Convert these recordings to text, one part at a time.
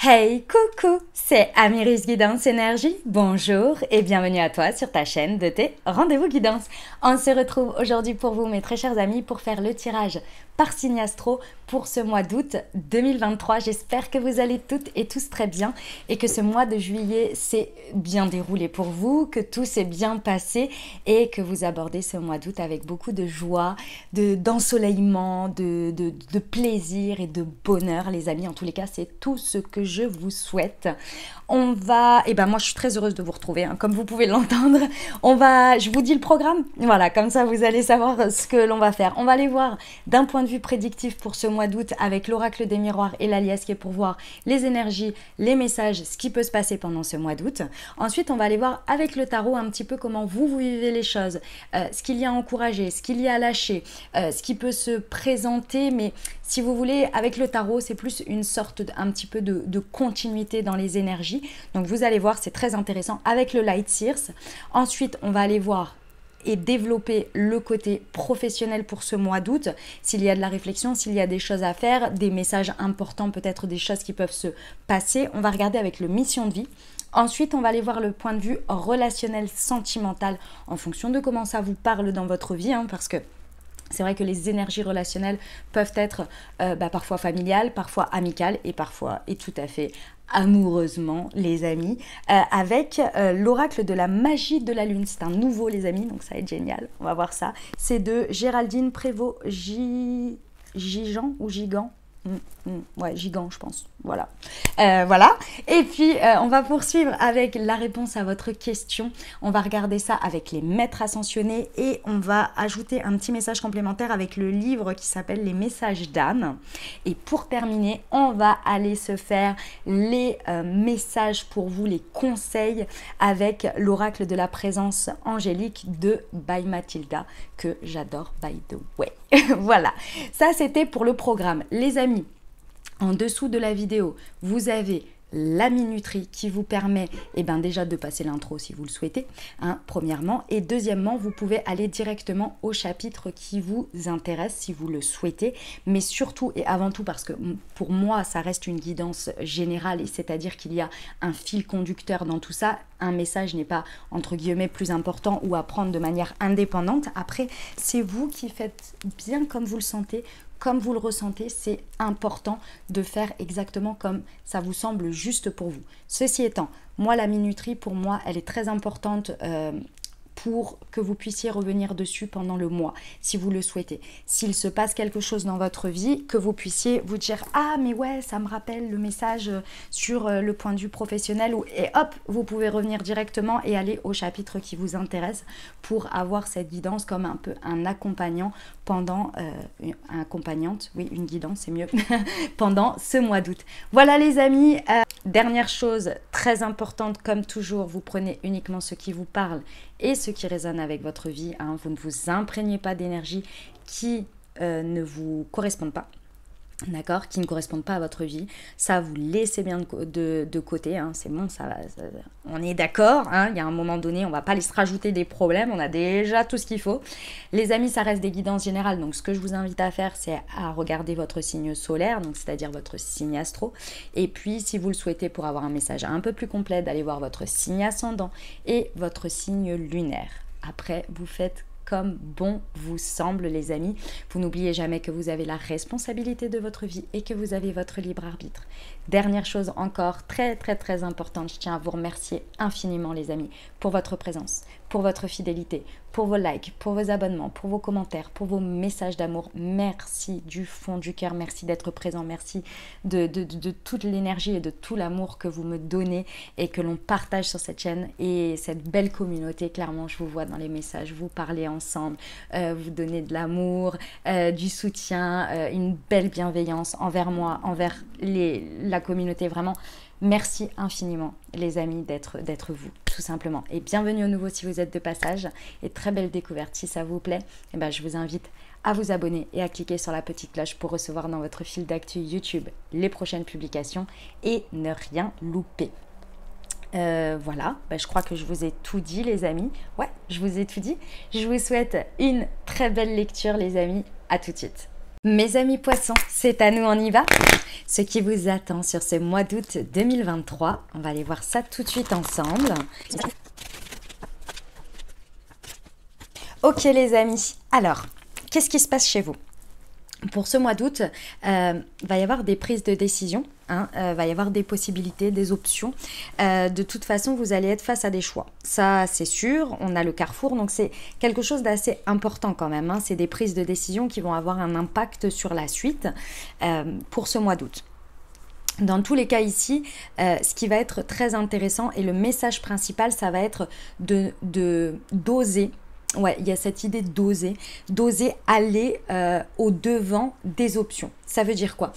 Hey, coucou, c'est Amiris Guidance Énergie. Bonjour et bienvenue à toi sur ta chaîne de tes rendez-vous guidance. On se retrouve aujourd'hui pour vous, mes très chers amis, pour faire le tirage par signe astro pour ce mois d'août 2023. J'espère que vous allez toutes et tous très bien et que ce mois de juillet s'est bien déroulé pour vous, que tout s'est bien passé et que vous abordez ce mois d'août avec beaucoup de joie, d'ensoleillement, de plaisir et de bonheur, les amis. En tous les cas, c'est tout ce que je vous souhaite. Moi je suis très heureuse de vous retrouver, hein, comme vous pouvez l'entendre. Je vous dis le programme, voilà, comme ça vous allez savoir ce que l'on va faire. On va aller voir d'un point de vue prédictif pour ce mois d'août avec l'oracle des miroirs et la liesse qui est pour voir les énergies, les messages, ce qui peut se passer pendant ce mois d'août. Ensuite, on va aller voir avec le tarot un petit peu comment vous vivez les choses, ce qu'il y a à encourager, ce qu'il y a à lâcher, ce qui peut se présenter, mais si vous voulez, avec le tarot, c'est plus une sorte un petit peu de continuité dans les énergies. Donc vous allez voir, c'est très intéressant avec le Light Seers. Ensuite, on va aller voir et développer le côté professionnel pour ce mois d'août, s'il y a de la réflexion, s'il y a des choses à faire, des messages importants, peut-être des choses qui peuvent se passer. On va regarder avec le mission de vie. Ensuite, on va aller voir le point de vue relationnel, sentimental, en fonction de comment ça vous parle dans votre vie, hein, parce que c'est vrai que les énergies relationnelles peuvent être parfois familiales, parfois amicales et parfois, et tout à fait amoureusement, les amis, avec l'oracle de la magie de la lune. C'est un nouveau, les amis, donc ça va être génial. On va voir ça. C'est de Géraldine Prévost-Gigan ou Gigant. Ouais, Gigant, je pense. Voilà. Voilà. Et puis, on va poursuivre avec la réponse à votre question. On va regarder ça avec les maîtres ascensionnés et on va ajouter un petit message complémentaire avec le livre qui s'appelle Les messages d'Anne. Et pour terminer, on va aller se faire les messages pour vous, les conseils avec l'oracle de la présence angélique de By Mathilda, que j'adore, by the way. Voilà. Ça, c'était pour le programme. Les amis, en dessous de la vidéo, vous avez la minuterie qui vous permet déjà de passer l'intro si vous le souhaitez, hein, premièrement. Et deuxièmement, vous pouvez aller directement au chapitre qui vous intéresse si vous le souhaitez. Mais surtout et avant tout, parce que pour moi, ça reste une guidance générale, et c'est-à-dire qu'il y a un fil conducteur dans tout ça. Un message n'est pas, entre guillemets, plus important ou à prendre de manière indépendante. Après, c'est vous qui faites bien comme vous le sentez, comme vous le ressentez. C'est important de faire exactement comme ça vous semble juste pour vous. Ceci étant, moi, la minuterie, pour moi, elle est très importante pour que vous puissiez revenir dessus pendant le mois, si vous le souhaitez. S'il se passe quelque chose dans votre vie, que vous puissiez vous dire « Ah, mais ouais, ça me rappelle le message sur le point de vue professionnel » et hop, vous pouvez revenir directement et aller au chapitre qui vous intéresse pour avoir cette guidance comme un peu un accompagnant pendant, une guidance, c'est mieux, pendant ce mois d'août. Voilà les amis, dernière chose très importante, comme toujours, vous prenez uniquement ce qui vous parle et ce qui résonne avec votre vie, hein. Vous ne vous imprégnez pas d'énergie qui ne vous correspondent pas. D'accord, qui ne correspondent pas à votre vie, ça vous laissez bien de côté, hein. C'est bon, on est d'accord, hein. Il y a un moment donné, on va pas se rajouter des problèmes, on a déjà tout ce qu'il faut. Les amis, ça reste des guidances générales, donc ce que je vous invite à faire, c'est à regarder votre signe solaire, donc c'est-à-dire votre signe astro, et puis si vous le souhaitez pour avoir un message un peu plus complet, d'aller voir votre signe ascendant et votre signe lunaire. Après, vous faites comme bon vous semble, les amis. Vous n'oubliez jamais que vous avez la responsabilité de votre vie et que vous avez votre libre arbitre. Dernière chose encore très très très importante, je tiens à vous remercier infiniment, les amis, pour votre présence, pour votre fidélité, pour vos likes, pour vos abonnements, pour vos commentaires, pour vos messages d'amour. Merci du fond du cœur, merci d'être présent, merci de toute l'énergie et de tout l'amour que vous me donnez et que l'on partage sur cette chaîne et cette belle communauté. Clairement, je vous vois dans les messages, vous parlez ensemble, vous donnez de l'amour, du soutien, une belle bienveillance envers moi, envers la communauté. Vraiment, merci infiniment, les amis, d'être vous, tout simplement. Et bienvenue au nouveau si vous êtes de passage. Et très belle découverte. Si ça vous plaît, je vous invite à vous abonner et à cliquer sur la petite cloche pour recevoir dans votre fil d'actu YouTube les prochaines publications et ne rien louper. Voilà, je crois que je vous ai tout dit, les amis. Ouais, je vous ai tout dit. Je vous souhaite une très belle lecture, les amis. À tout de suite. Mes amis poissons, c'est à nous, on y va. Ce qui vous attend sur ce mois d'août 2023, on va aller voir ça tout de suite ensemble. Ok les amis, alors, qu'est-ce qui se passe chez vous? Pour ce mois d'août, va y avoir des prises de décision, va y avoir des possibilités, des options. De toute façon, vous allez être face à des choix. Ça, c'est sûr, on a le carrefour, donc c'est quelque chose d'assez important quand même. C'est des prises de décision qui vont avoir un impact sur la suite pour ce mois d'août. Dans tous les cas ici, ce qui va être très intéressant et le message principal, ça va être d'oser. Ouais, il y a cette idée d'oser aller au devant des options. Ça veut dire quoi?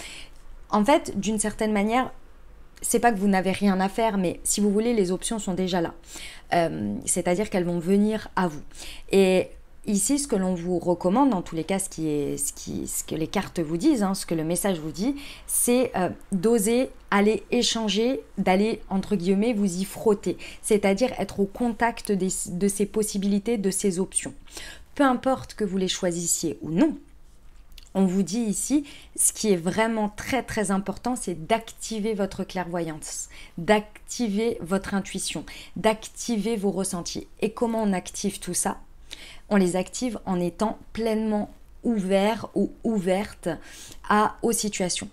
En fait, d'une certaine manière, c'est pas que vous n'avez rien à faire, mais si vous voulez, les options sont déjà là. C'est-à-dire qu'elles vont venir à vous. Et ici, ce que l'on vous recommande, dans tous les cas, ce que les cartes vous disent, ce que le message vous dit, c'est d'oser aller échanger, d'aller, entre guillemets, vous y frotter. C'est-à-dire être au contact de ces possibilités, de ces options. Peu importe que vous les choisissiez ou non, on vous dit ici, ce qui est vraiment très très important, c'est d'activer votre clairvoyance, d'activer votre intuition, d'activer vos ressentis. Et comment on active tout ça? On les active en étant pleinement ouvert ou ouverte aux situations.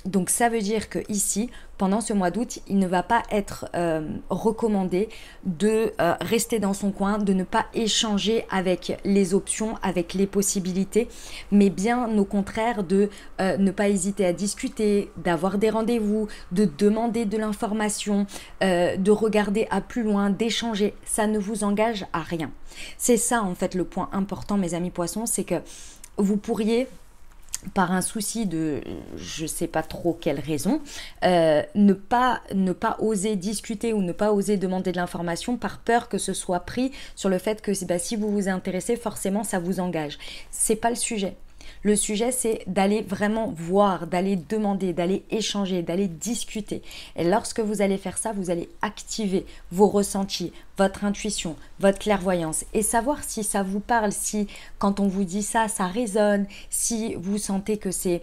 Donc ça veut dire que ici, pendant ce mois d'août, il ne va pas être recommandé de rester dans son coin, de ne pas échanger avec les options, avec les possibilités, mais bien au contraire de ne pas hésiter à discuter, d'avoir des rendez-vous, de demander de l'information, de regarder à plus loin, d'échanger. Ça ne vous engage à rien. C'est ça en fait le point important, mes amis poissons, c'est que vous pourriez, par un souci de je ne sais pas trop quelle raison, ne pas oser discuter ou ne pas oser demander de l'information par peur que ce soit pris sur le fait que si vous vous intéressez, forcément ça vous engage. C'est pas le sujet. Le sujet, c'est d'aller vraiment voir, d'aller demander, d'aller échanger, d'aller discuter. Et lorsque vous allez faire ça, vous allez activer vos ressentis, votre intuition, votre clairvoyance et savoir si ça vous parle, si quand on vous dit ça, ça résonne, si vous sentez que c'est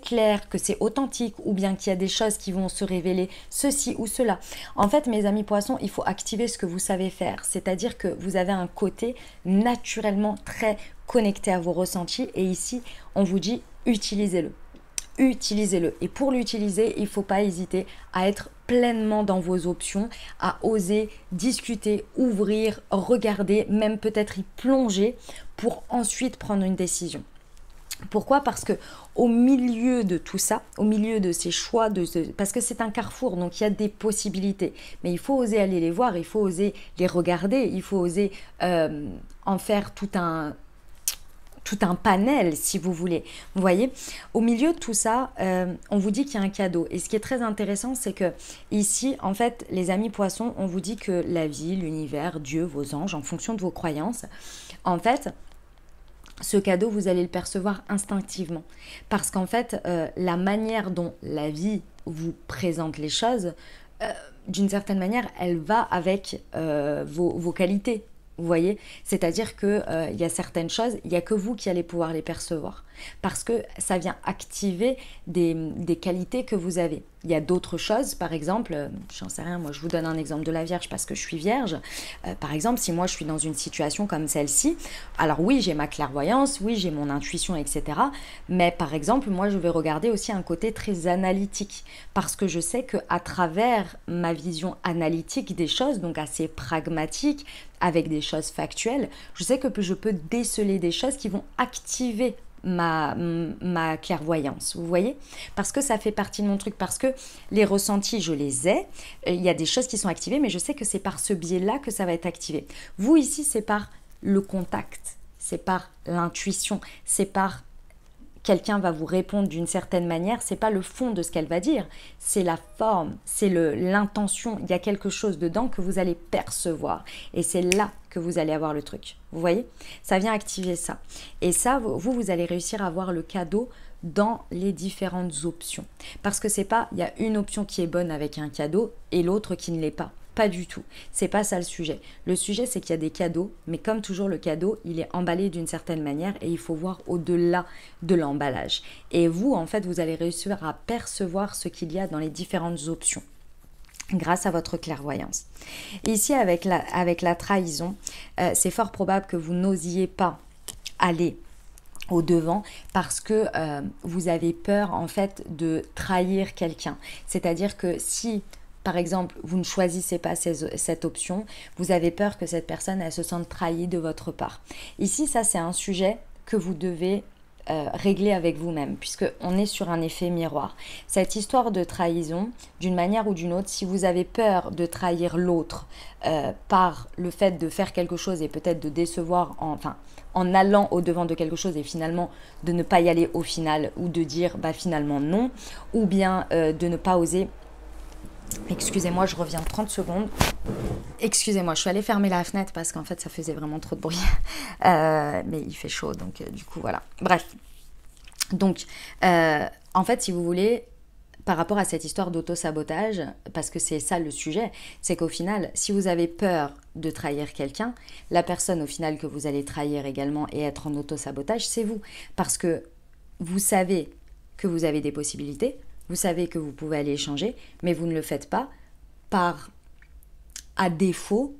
clair, que c'est authentique ou bien qu'il y a des choses qui vont se révéler, ceci ou cela. En fait, mes amis poissons, il faut activer ce que vous savez faire, c'est-à-dire que vous avez un côté naturellement très connecté à vos ressentis et ici, on vous dit utilisez-le. Utilisez-le. Et pour l'utiliser, il ne faut pas hésiter à être pleinement dans vos options, à oser discuter, ouvrir, regarder, même peut-être y plonger pour ensuite prendre une décision. Pourquoi? Parce que au milieu de tout ça, au milieu de ces choix, parce que c'est un carrefour, donc il y a des possibilités. Mais il faut oser aller les voir, il faut oser les regarder, il faut oser en faire tout un panel, si vous voulez. Vous voyez, au milieu de tout ça, on vous dit qu'il y a un cadeau. Et ce qui est très intéressant, c'est que ici, en fait, les amis poissons, on vous dit que la vie, l'univers, Dieu, vos anges, en fonction de vos croyances, en fait, ce cadeau, vous allez le percevoir instinctivement. Parce qu'en fait, la manière dont la vie vous présente les choses, d'une certaine manière, elle va avec vos qualités. Vous voyez, c'est-à-dire que il y a certaines choses, il n'y a que vous qui allez pouvoir les percevoir parce que ça vient activer des qualités que vous avez. Il y a d'autres choses, par exemple, j'en sais rien, moi je vous donne un exemple de la Vierge parce que je suis Vierge. Par exemple, si moi je suis dans une situation comme celle-ci, alors oui, j'ai ma clairvoyance, oui, j'ai mon intuition, etc. Mais par exemple, moi je vais regarder aussi un côté très analytique parce que je sais qu'à travers ma vision analytique des choses, donc assez pragmatique, avec des choses factuelles, je sais que je peux déceler des choses qui vont activer ma clairvoyance, vous voyez, parce que ça fait partie de mon truc, parce que les ressentis, je les ai, il y a des choses qui sont activées, mais je sais que c'est par ce biais-là que ça va être activé. Vous, ici, c'est par le contact, c'est par l'intuition, c'est par quelqu'un va vous répondre d'une certaine manière, c'est pas le fond de ce qu'elle va dire, c'est la forme, c'est l'intention, il y a quelque chose dedans que vous allez percevoir et c'est là que vous allez avoir le truc. Vous voyez? Ça vient activer ça. Et ça, vous allez réussir à avoir le cadeau dans les différentes options. Parce que c'est pas, il y a une option qui est bonne avec un cadeau et l'autre qui ne l'est pas. Pas du tout. C'est pas ça le sujet. Le sujet, c'est qu'il y a des cadeaux, mais comme toujours, le cadeau, il est emballé d'une certaine manière et il faut voir au-delà de l'emballage. Et vous, en fait, vous allez réussir à percevoir ce qu'il y a dans les différentes options grâce à votre clairvoyance. Ici, avec la trahison, c'est fort probable que vous n'osiez pas aller au devant parce que vous avez peur en fait de trahir quelqu'un. C'est-à-dire que si par exemple vous ne choisissez pas cette option, vous avez peur que cette personne elle se sente trahie de votre part. Ici ça c'est un sujet que vous devez régler avec vous-même, puisqu'on est sur un effet miroir. Cette histoire de trahison, d'une manière ou d'une autre, si vous avez peur de trahir l'autre par le fait de faire quelque chose et peut-être de décevoir, en allant au-devant de quelque chose et finalement de ne pas y aller au final, ou de dire bah, finalement non, ou bien de ne pas oser. Excusez-moi, je reviens 30 secondes. Excusez-moi, je suis allée fermer la fenêtre parce qu'en fait, ça faisait vraiment trop de bruit. Mais il fait chaud, donc du coup, voilà. Bref. Donc, en fait, si vous voulez, par rapport à cette histoire d'auto-sabotage, parce que c'est ça le sujet, c'est qu'au final, si vous avez peur de trahir quelqu'un, la personne au final que vous allez trahir également et être en auto-sabotage, c'est vous. Parce que vous savez que vous avez des possibilités, vous savez que vous pouvez aller échanger, mais vous ne le faites pas à défaut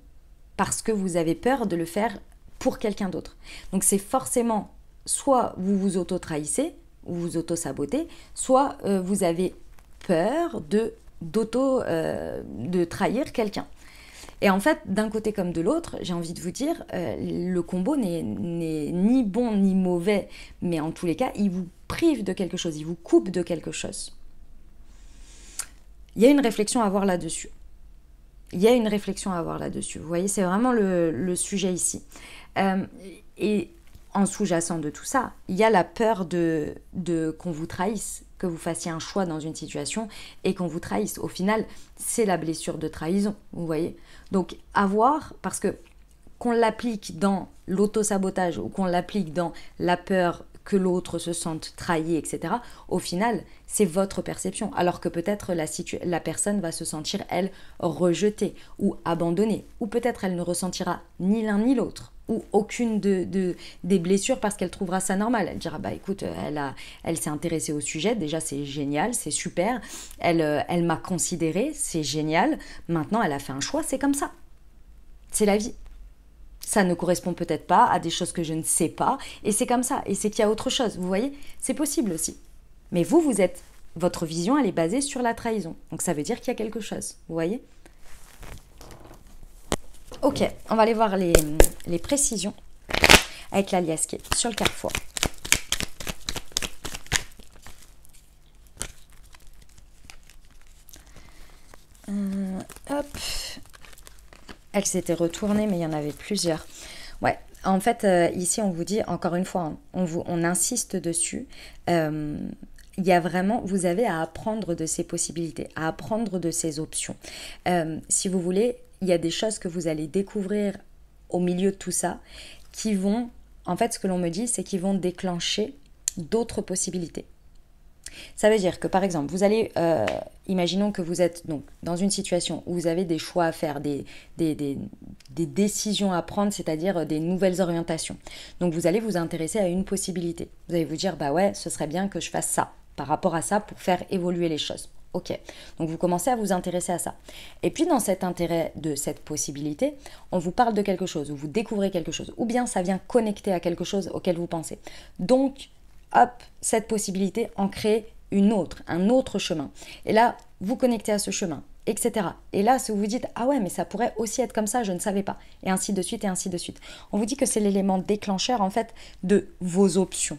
parce que vous avez peur de le faire pour quelqu'un d'autre. Donc c'est forcément soit vous vous auto-trahissez ou vous auto-sabotez, soit vous avez peur de trahir quelqu'un. Et en fait, d'un côté comme de l'autre, j'ai envie de vous dire, le combo n'est ni bon ni mauvais, mais en tous les cas, il vous prive de quelque chose, il vous coupe de quelque chose. Il y a une réflexion à avoir là-dessus. Il y a une réflexion à avoir là-dessus. Vous voyez, c'est vraiment le sujet ici. Et en sous-jacent de tout ça, il y a la peur qu'on vous trahisse, que vous fassiez un choix dans une situation et qu'on vous trahisse. Au final, c'est la blessure de trahison, vous voyez. Donc, à voir, parce que qu'on l'applique dans l'auto-sabotage ou qu'on l'applique dans la peur que l'autre se sente trahi, etc., au final, c'est votre perception. Alors que peut-être la personne va se sentir, elle, rejetée ou abandonnée. Ou peut-être elle ne ressentira ni l'un ni l'autre. Ou aucune des blessures parce qu'elle trouvera ça normal. Elle dira, bah écoute, elle s'est intéressée au sujet, déjà c'est génial, c'est super. Elle m'a considérée, c'est génial. Maintenant, elle a fait un choix, c'est comme ça. C'est la vie. Ça ne correspond peut-être pas à des choses que je ne sais pas, et c'est comme ça, et c'est qu'il y a autre chose, vous voyez, c'est possible aussi. Mais votre vision, elle est basée sur la trahison, donc ça veut dire qu'il y a quelque chose, vous voyez. Ok, on va aller voir les précisions avec l'alias qui est sur le carrefour. Hop. Elle s'était retournée, mais il y en avait plusieurs. Ouais, en fait, ici, on vous dit, encore une fois, hein, on insiste dessus. Il y a vraiment, vous avez à apprendre de ces possibilités, à apprendre de ces options. Si vous voulez, il y a des choses que vous allez découvrir au milieu de tout ça qui vont, en fait, ce que l'on me dit, c'est qu'ils vont déclencher d'autres possibilités. Ça veut dire que par exemple, vous allez, imaginons que vous êtes donc dans une situation où vous avez des choix à faire, des décisions à prendre, c'est-à-dire des nouvelles orientations. Donc vous allez vous intéresser à une possibilité. Vous allez vous dire, bah ouais, ce serait bien que je fasse ça, par rapport à ça, pour faire évoluer les choses. Ok, donc vous commencez à vous intéresser à ça. Et puis dans cet intérêt de cette possibilité, on vous parle de quelque chose, ou vous découvrez quelque chose, ou bien ça vient connecter à quelque chose auquel vous pensez. Donc, hop, cette possibilité en crée une autre, un autre chemin. Et là, vous connectez à ce chemin, etc. Et là, si vous vous dites, ah ouais, mais ça pourrait aussi être comme ça, je ne savais pas. Et ainsi de suite, et ainsi de suite. On vous dit que c'est l'élément déclencheur, en fait, de vos options.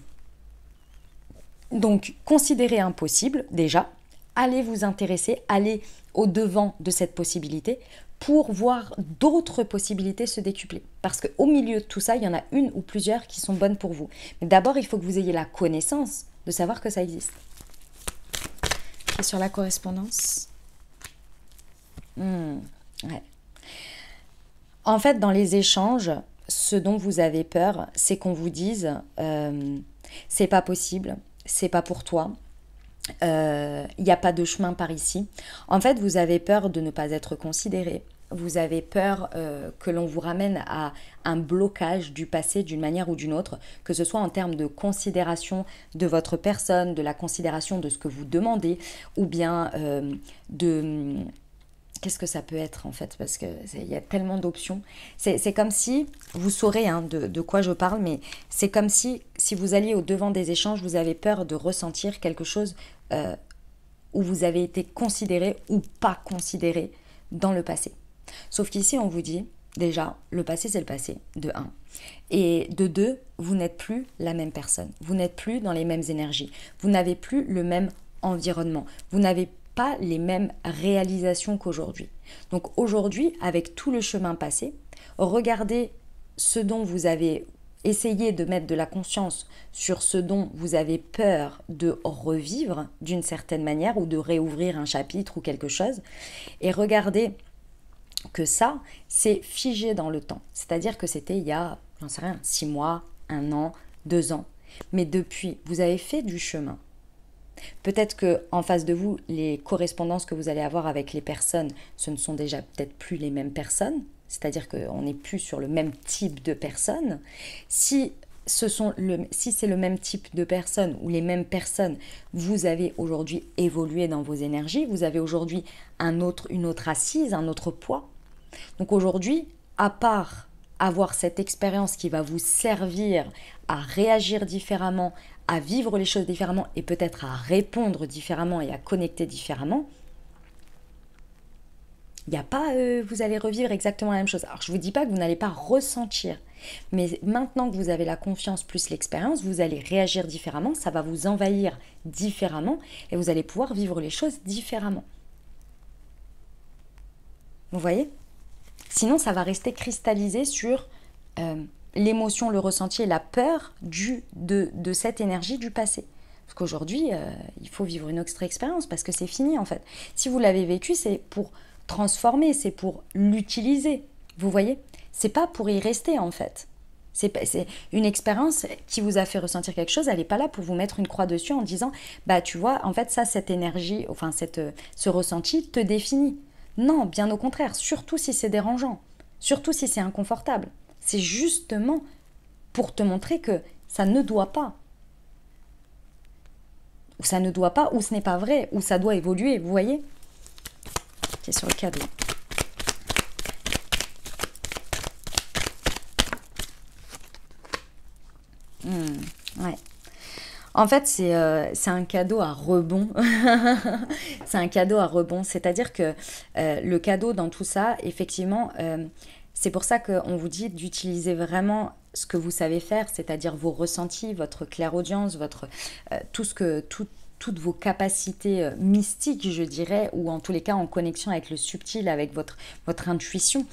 Donc, considérez un possible, déjà. Allez vous intéresser, allez au-devant de cette possibilité pour voir d'autres possibilités se décupler. Parce qu'au milieu de tout ça, il y en a une ou plusieurs qui sont bonnes pour vous. Mais d'abord, il faut que vous ayez la connaissance de savoir que ça existe. Et sur la correspondance, ouais. En fait, dans les échanges, ce dont vous avez peur, c'est qu'on vous dise c'est pas possible, c'est pas pour toi. Il n'y a pas de chemin par ici. En fait, vous avez peur de ne pas être considéré. vous avez peur que l'on vous ramène à un blocage du passé d'une manière ou d'une autre, que ce soit en termes de considération de votre personne, de la considération de ce que vous demandez, ou bien de... Qu'est-ce que ça peut être en fait? Parce qu'il y a tellement d'options. C'est comme si, vous saurez hein, de quoi je parle, mais c'est comme si vous alliez au devant des échanges, vous avez peur de ressentir quelque chose où vous avez été considéré ou pas considéré dans le passé. Sauf qu'ici, on vous dit, déjà, le passé, c'est le passé, de 1. Et de 2, vous n'êtes plus la même personne. Vous n'êtes plus dans les mêmes énergies. Vous n'avez plus le même environnement. Vous n'avez pas les mêmes réalisations qu'aujourd'hui. Donc aujourd'hui, avec tout le chemin passé, regardez ce dont vous avez essayé de mettre de la conscience sur ce dont vous avez peur de revivre d'une certaine manière ou de réouvrir un chapitre ou quelque chose, et regardez que ça, c'est figé dans le temps. C'est-à-dire que c'était il y a, j'en sais rien, 6 mois, 1 an, 2 ans. Mais depuis, vous avez fait du chemin. Peut-être qu'en face de vous, les correspondances que vous allez avoir avec les personnes, ce ne sont déjà peut-être plus les mêmes personnes. C'est-à-dire qu'on n'est plus sur le même type de personnes. Si c'est le même type de personnes ou les mêmes personnes, vous avez aujourd'hui évolué dans vos énergies, vous avez aujourd'hui une autre assise, un autre poids. Donc aujourd'hui, à part avoir cette expérience qui va vous servir à réagir différemment, à vivre les choses différemment et peut-être à répondre différemment et à connecter différemment, il n'y a pas, vous allez revivre exactement la même chose. Alors je ne vous dis pas que vous n'allez pas ressentir, mais maintenant que vous avez la confiance plus l'expérience, vous allez réagir différemment, ça va vous envahir différemment et vous allez pouvoir vivre les choses différemment. Vous voyez? Sinon, ça va rester cristallisé sur l'émotion, le ressenti et la peur de cette énergie du passé. Parce qu'aujourd'hui, il faut vivre une autre expérience parce que c'est fini en fait. Si vous l'avez vécu, c'est pour transformer, c'est pour l'utiliser. Vous voyez? C'est pas pour y rester en fait. C'est une expérience qui vous a fait ressentir quelque chose, elle n'est pas là pour vous mettre une croix dessus en disant bah tu vois, en fait ça, cette énergie, enfin ce ressenti te définit. Non, bien au contraire, surtout si c'est dérangeant, surtout si c'est inconfortable. C'est justement pour te montrer que ça ne doit pas. Ou ça ne doit pas, ou ce n'est pas vrai, ou ça doit évoluer, vous voyez? C'est sur le cadeau. Ouais. En fait, c'est un cadeau à rebond. C'est un cadeau à rebond. C'est-à-dire que le cadeau dans tout ça, effectivement, c'est pour ça qu'on vous dit d'utiliser vraiment ce que vous savez faire, c'est-à-dire vos ressentis, votre clairaudience, toutes vos capacités mystiques, je dirais, ou en tous les cas en connexion avec le subtil, avec votre intuition.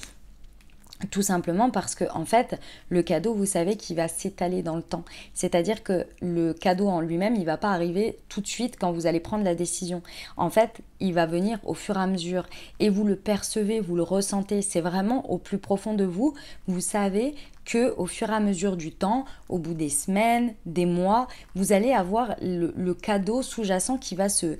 Tout simplement parce que, en fait, le cadeau, vous savez qu'il va s'étaler dans le temps. C'est-à-dire que le cadeau en lui-même, il ne va pas arriver tout de suite quand vous allez prendre la décision. En fait, il va venir au fur et à mesure. Et vous le percevez, vous le ressentez. C'est vraiment au plus profond de vous. Vous savez qu'au fur et à mesure du temps, au bout des semaines, des mois, vous allez avoir le cadeau sous-jacent qui va se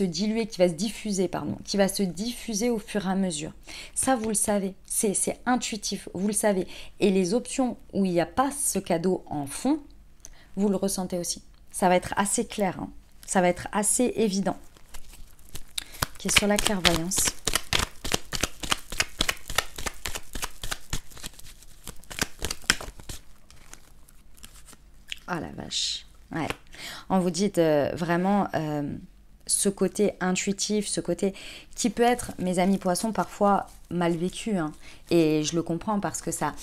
diluer, qui va se diffuser au fur et à mesure. Ça, vous le savez, c'est intuitif, vous le savez. Et les options où il n'y a pas ce cadeau en fond, vous le ressentez aussi. Ça va être assez clair, hein. Ça va être assez évident. Qui est sur la clairvoyance. Oh la vache. Ouais. On vous dit vraiment ce côté intuitif, ce côté qui peut être, mes amis poissons, parfois mal vécu. Hein. Et je le comprends parce que ça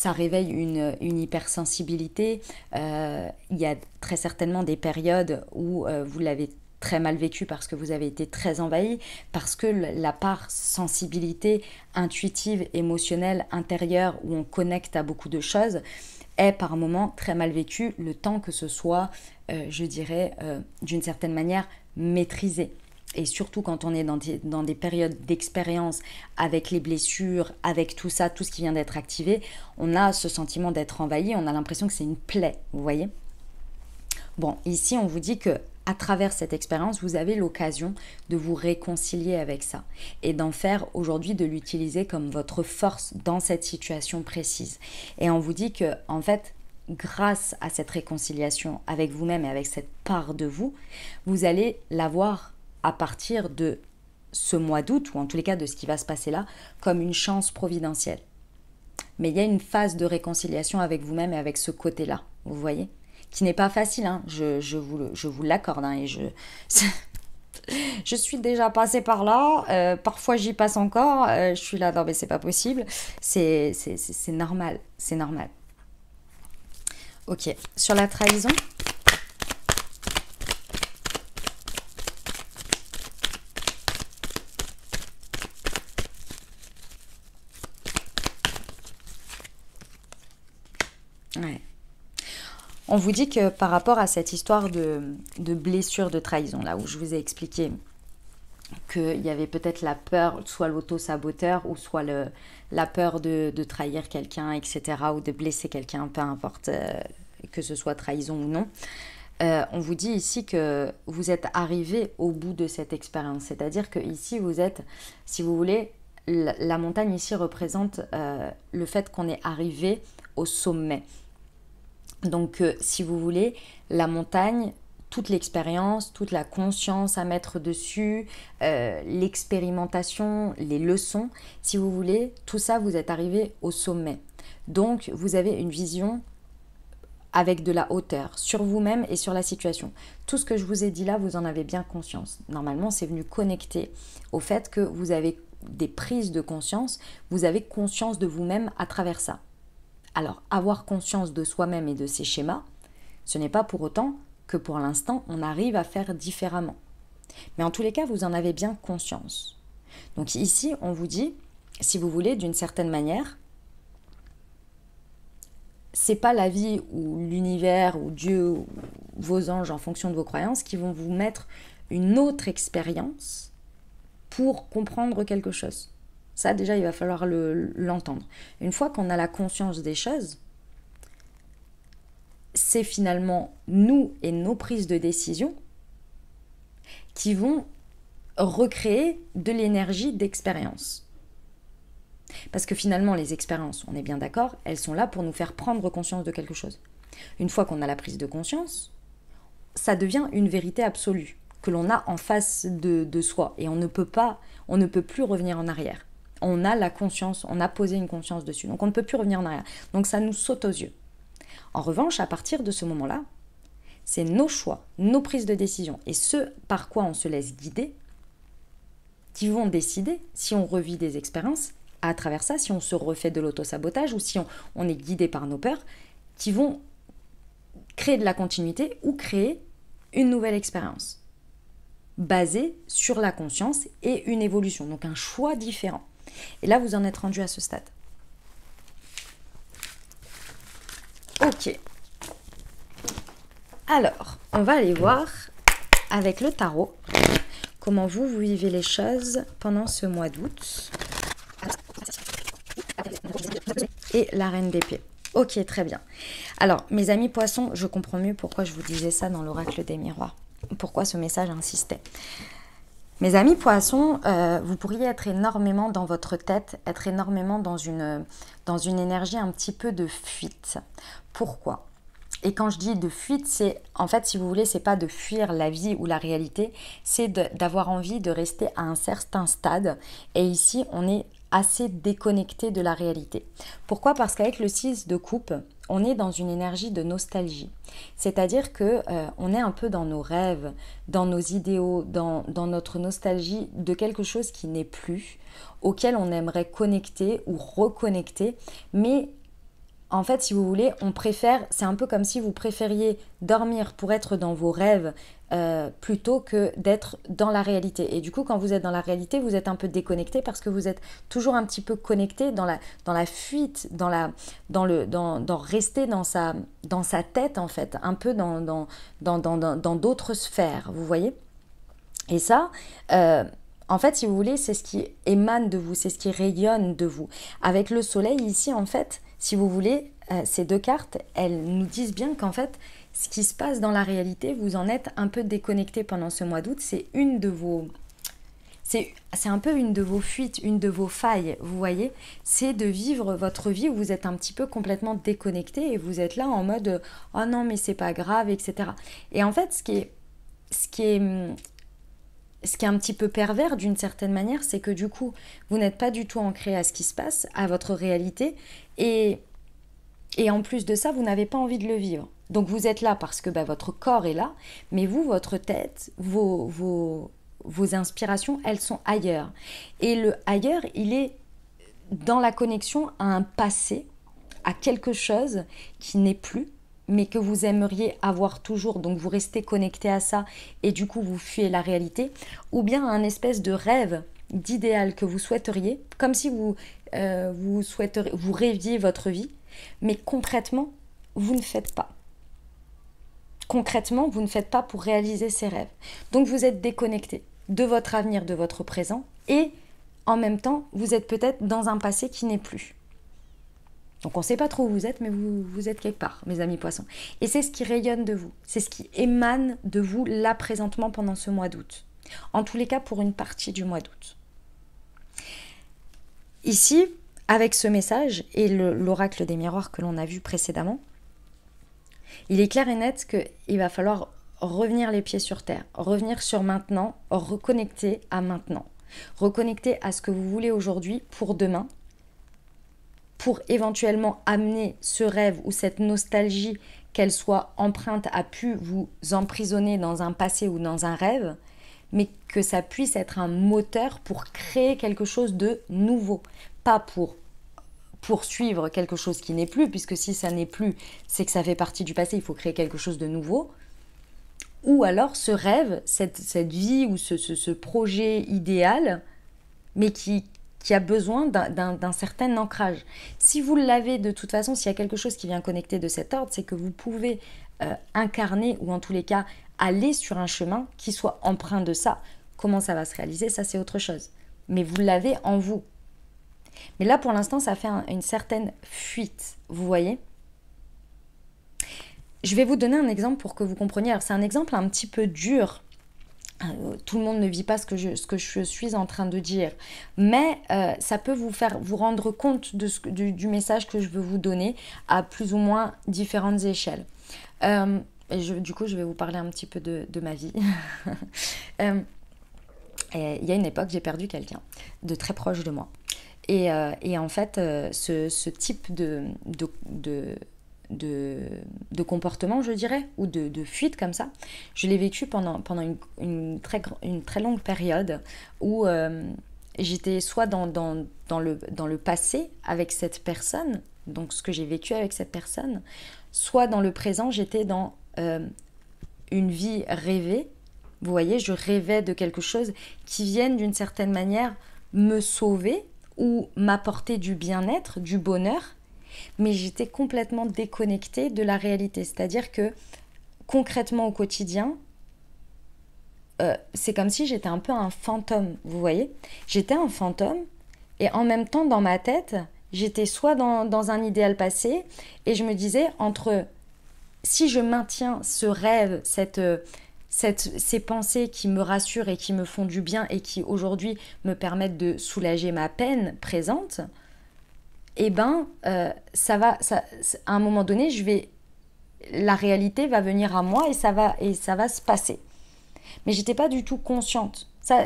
réveille une hypersensibilité. Il y a très certainement des périodes où vous l'avez très mal vécu parce que vous avez été très envahi, parce que la part sensibilité intuitive, émotionnelle, intérieure, où on connecte à beaucoup de choses, est par moments très mal vécu, le temps que ce soit, je dirais, d'une certaine manière, maîtrisé. Et surtout quand on est dans des périodes d'expérience avec les blessures, avec tout ça, tout ce qui vient d'être activé, on a ce sentiment d'être envahi, on a l'impression que c'est une plaie, vous voyez ? Bon, ici on vous dit que à travers cette expérience, vous avez l'occasion de vous réconcilier avec ça et d'en faire aujourd'hui, de l'utiliser comme votre force dans cette situation précise. Et on vous dit que, en fait, grâce à cette réconciliation avec vous-même et avec cette part de vous, vous allez l'avoir à partir de ce mois d'août, ou en tous les cas de ce qui va se passer là, comme une chance providentielle. Mais il y a une phase de réconciliation avec vous-même et avec ce côté-là, vous voyez, qui n'est pas facile, hein, je vous l'accorde, hein, et je suis déjà passée par là, parfois j'y passe encore, je suis là, non mais c'est pas possible, c'est normal, c'est normal. Ok, sur la trahison. Ouais. On vous dit que par rapport à cette histoire de blessure, de trahison, là où je vous ai expliqué qu'il y avait peut-être la peur, soit l'auto-saboteur, ou soit la peur de trahir quelqu'un, etc., ou de blesser quelqu'un, peu importe, que ce soit trahison ou non. On vous dit ici que vous êtes arrivé au bout de cette expérience. C'est-à-dire que ici, vous êtes, si vous voulez, la montagne ici représente le fait qu'on est arrivé au sommet. Donc, si vous voulez, la montagne, toute l'expérience, toute la conscience à mettre dessus, l'expérimentation, les leçons, si vous voulez, tout ça, vous êtes arrivé au sommet. Donc, vous avez une vision avec de la hauteur sur vous-même et sur la situation. Tout ce que je vous ai dit là, vous en avez bien conscience. Normalement, c'est venu connecter au fait que vous avez des prises de conscience, vous avez conscience de vous-même à travers ça. Alors, avoir conscience de soi-même et de ses schémas, ce n'est pas pour autant que pour l'instant, on arrive à faire différemment. Mais en tous les cas, vous en avez bien conscience. Donc ici, on vous dit, si vous voulez, d'une certaine manière, c'est pas la vie ou l'univers ou Dieu ou vos anges en fonction de vos croyances qui vont vous mettre une autre expérience pour comprendre quelque chose. Ça, déjà, il va falloir l'entendre. Une fois qu'on a la conscience des choses, c'est finalement nous et nos prises de décision qui vont recréer de l'énergie d'expérience. Parce que finalement, les expériences, on est bien d'accord, elles sont là pour nous faire prendre conscience de quelque chose. Une fois qu'on a la prise de conscience, ça devient une vérité absolue que l'on a en face de soi. Et on ne peut plus revenir en arrière. On a la conscience, on a posé une conscience dessus. Donc on ne peut plus revenir en arrière. Donc ça nous saute aux yeux. En revanche, à partir de ce moment-là, c'est nos choix, nos prises de décision et ce par quoi on se laisse guider qui vont décider si on revit des expériences à travers ça, si on se refait de l'auto-sabotage ou si on est guidé par nos peurs, qui vont créer de la continuité ou créer une nouvelle expérience basée sur la conscience et une évolution, donc un choix différent. Et là, vous en êtes rendu à ce stade. Ok. Alors, on va aller voir avec le tarot comment vous vivez les choses pendant ce mois d'août. Et la reine d'épée. Ok, très bien. Alors, mes amis poissons, je comprends mieux pourquoi je vous disais ça dans l'oracle des miroirs. Pourquoi ce message insistait. Mes amis poissons, vous pourriez être énormément dans votre tête, être énormément dans une énergie un petit peu de fuite. Pourquoi ? Et quand je dis de fuite, c'est, en fait, si vous voulez, c'est pas de fuir la vie ou la réalité, c'est d'avoir envie de rester à un certain stade. Et ici, on est assez déconnecté de la réalité. Pourquoi ? Parce qu'avec le 6 de coupe, on est dans une énergie de nostalgie. C'est-à-dire que on est un peu dans nos rêves, dans nos idéaux, dans notre nostalgie de quelque chose qui n'est plus, auquel on aimerait connecter ou reconnecter, mais en fait, si vous voulez, on préfère, c'est un peu comme si vous préfériez dormir pour être dans vos rêves plutôt que d'être dans la réalité. Et du coup, quand vous êtes dans la réalité, vous êtes un peu déconnecté parce que vous êtes toujours un petit peu connecté dans la fuite, dans rester dans sa tête en fait, un peu dans d'autres sphères, vous voyez. Et ça, en fait, si vous voulez, c'est ce qui émane de vous, c'est ce qui rayonne de vous. Avec le soleil ici, en fait, si vous voulez, ces deux cartes, elles nous disent bien qu'en fait, ce qui se passe dans la réalité, vous en êtes un peu déconnecté pendant ce mois d'août. C'est une de vos... C'est un peu une de vos fuites, une de vos failles, vous voyez. C'est de vivre votre vie où vous êtes un petit peu complètement déconnecté et vous êtes là en mode « Oh non, mais c'est pas grave, etc. » Et en fait, ce qui est un petit peu pervers d'une certaine manière, c'est que du coup, vous n'êtes pas du tout ancré à ce qui se passe, à votre réalité. Et en plus de ça, vous n'avez pas envie de le vivre. Donc vous êtes là parce que votre corps est là, mais vous, votre tête, vos inspirations, elles sont ailleurs. Et le ailleurs, il est dans la connexion à un passé, à quelque chose qui n'est plus, mais que vous aimeriez avoir toujours, donc vous restez connecté à ça et du coup vous fuyez la réalité, ou bien un espèce de rêve, d'idéal que vous souhaiteriez, comme si vous rêviez votre vie, mais concrètement, vous ne faites pas. Concrètement, vous ne faites pas pour réaliser ces rêves. Donc vous êtes déconnecté de votre avenir, de votre présent, et en même temps, vous êtes peut-être dans un passé qui n'est plus. Donc on ne sait pas trop où vous êtes, mais vous êtes quelque part, mes amis poissons. Et c'est ce qui rayonne de vous, c'est ce qui émane de vous là présentement pendant ce mois d'août. En tous les cas, pour une partie du mois d'août. Ici, avec ce message et l'oracle des miroirs que l'on a vu précédemment, il est clair et net qu'il va falloir revenir les pieds sur terre, revenir sur maintenant, reconnecter à maintenant, reconnecter à ce que vous voulez aujourd'hui pour demain, pour éventuellement amener ce rêve ou cette nostalgie, qu'elle soit empreinte, a pu vous emprisonner dans un passé ou dans un rêve, mais que ça puisse être un moteur pour créer quelque chose de nouveau, pas pour poursuivre quelque chose qui n'est plus, puisque si ça n'est plus, c'est que ça fait partie du passé, il faut créer quelque chose de nouveau. Ou alors ce rêve, cette vie ou ce projet idéal, mais qui a besoin d'un certain ancrage. Si vous l'avez de toute façon, s'il y a quelque chose qui vient connecter de cet ordre, c'est que vous pouvez incarner, ou en tous les cas, aller sur un chemin qui soit empreint de ça. Comment ça va se réaliser, ça c'est autre chose. Mais vous l'avez en vous. Mais là, pour l'instant, ça fait une certaine fuite, vous voyez ? Je vais vous donner un exemple pour que vous compreniez. Alors, c'est un exemple un petit peu dur. Tout le monde ne vit pas ce que je suis en train de dire. Mais ça peut vous faire vous rendre compte du message que je veux vous donner à plus ou moins différentes échelles. Du coup, je vais vous parler un petit peu de ma vie. Il y a une époque, j'ai perdu quelqu'un de très proche de moi. Et en fait, ce type de comportement, je dirais, ou de fuite comme ça, je l'ai vécu pendant une très longue période où j'étais soit dans le passé avec cette personne, donc ce que j'ai vécu avec cette personne, soit dans le présent, j'étais dans une vie rêvée. Vous voyez, je rêvais de quelque chose qui vienne d'une certaine manière me sauver ou m'apporter du bien-être, du bonheur, mais j'étais complètement déconnectée de la réalité. C'est-à-dire que concrètement au quotidien, c'est comme si j'étais un peu un fantôme, vous voyez. J'étais un fantôme et en même temps dans ma tête, j'étais soit dans un idéal passé et je me disais entre si je maintiens ce rêve, ces pensées qui me rassurent et qui me font du bien et qui aujourd'hui me permettent de soulager ma peine présente, eh ben, à un moment donné, la réalité va venir à moi et ça va se passer. Mais j'étais pas du tout consciente. Ça,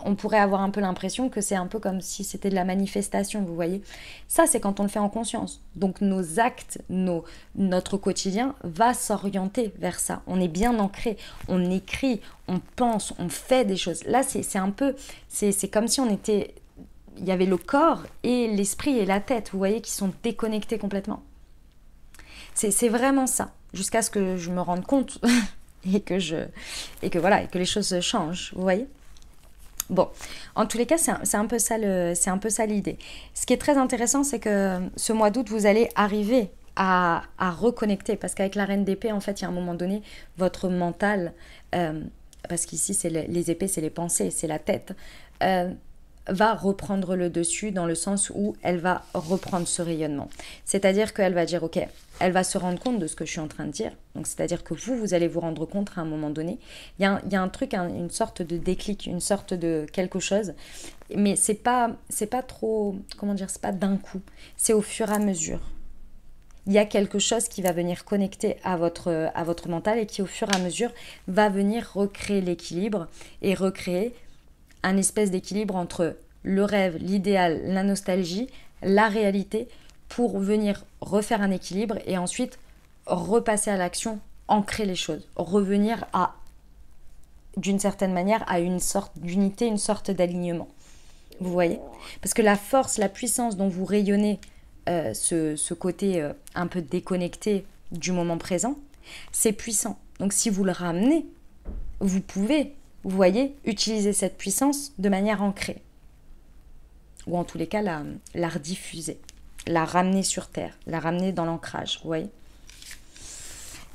on pourrait avoir un peu l'impression que c'est un peu comme si c'était de la manifestation, vous voyez. Ça, c'est quand on le fait en conscience. Donc nos actes, notre quotidien va s'orienter vers ça. On est bien ancré, on écrit, on pense, on fait des choses. Là, c'est comme si il y avait le corps et l'esprit et la tête, vous voyez, qui sont déconnectés complètement. C'est vraiment ça, jusqu'à ce que je me rende compte et que les choses changent, vous voyez. Bon, en tous les cas, c'est un peu ça l'idée. Ce qui est très intéressant, c'est que ce mois d'août, vous allez arriver à reconnecter, parce qu'avec la reine d'épée, en fait, il y a un moment donné, votre mental, parce qu'ici, les épées, c'est les pensées, c'est la tête, va reprendre le dessus dans le sens où elle va reprendre ce rayonnement. C'est-à-dire qu'elle va dire, ok, elle va se rendre compte de ce que je suis en train de dire. Donc, c'est-à-dire que vous allez vous rendre compte à un moment donné. Il y a un truc, une sorte de déclic, une sorte de quelque chose. Mais c'est pas trop, comment dire, c'est pas d'un coup. C'est au fur et à mesure. Il y a quelque chose qui va venir connecter à votre mental et qui, au fur et à mesure, va venir recréer l'équilibre et recréer un espèce d'équilibre entre le rêve, l'idéal, la nostalgie, la réalité, pour venir refaire un équilibre et ensuite repasser à l'action, ancrer les choses, revenir à, d'une certaine manière, à une sorte d'unité, une sorte d'alignement. Vous voyez? Parce que la force, la puissance dont vous rayonnez ce côté un peu déconnecté du moment présent, c'est puissant. Donc si vous le ramenez, vous pouvez, vous voyez, utiliser cette puissance de manière ancrée. Ou en tous les cas, la rediffuser, la ramener sur terre, la ramener dans l'ancrage, vous voyez.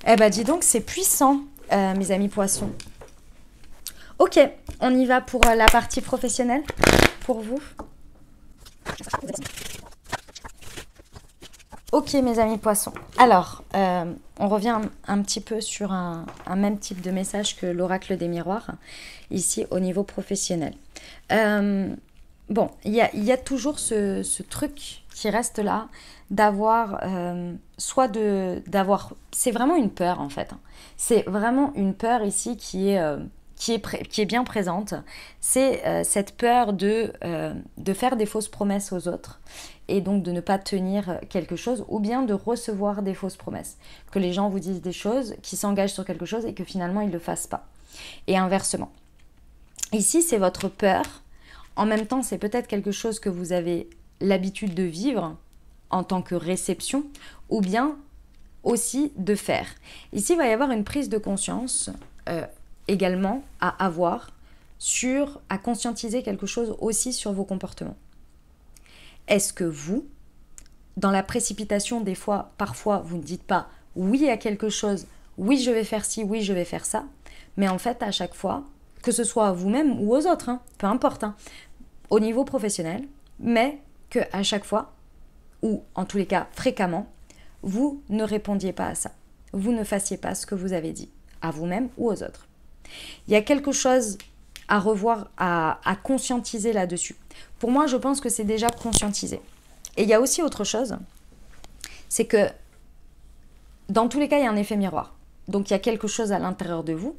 Eh ben dis donc, c'est puissant, mes amis poissons. Ok, on y va pour la partie professionnelle, pour vous. Ok, mes amis poissons. Alors, on revient un petit peu sur un même type de message que l'oracle des miroirs, ici au niveau professionnel. Bon, il y a toujours ce truc qui reste là, d'avoir, c'est vraiment une peur en fait. C'est vraiment une peur ici qui est bien présente. C'est cette peur de faire des fausses promesses aux autres et donc de ne pas tenir quelque chose ou bien de recevoir des fausses promesses. Que les gens vous disent des choses, qu'ils s'engagent sur quelque chose et que finalement ils ne le fassent pas. Et inversement. Ici, c'est votre peur. En même temps, c'est peut-être quelque chose que vous avez l'habitude de vivre en tant que réception ou bien aussi de faire. Ici, il va y avoir une prise de conscience également à avoir à conscientiser quelque chose aussi sur vos comportements. Est-ce que vous, dans la précipitation, des fois, parfois, vous ne dites pas oui à quelque chose, oui je vais faire ci, oui je vais faire ça, mais en fait à chaque fois, que ce soit à vous-même ou aux autres, peu importe, au niveau professionnel, mais que à chaque fois, ou en tous les cas fréquemment, vous ne répondiez pas à ça. Vous ne fassiez pas ce que vous avez dit, à vous-même ou aux autres. Il y a quelque chose à revoir, à conscientiser là-dessus. Pour moi, je pense que c'est déjà conscientisé. Et il y a aussi autre chose, c'est que dans tous les cas, il y a un effet miroir. Donc il y a quelque chose à l'intérieur de vous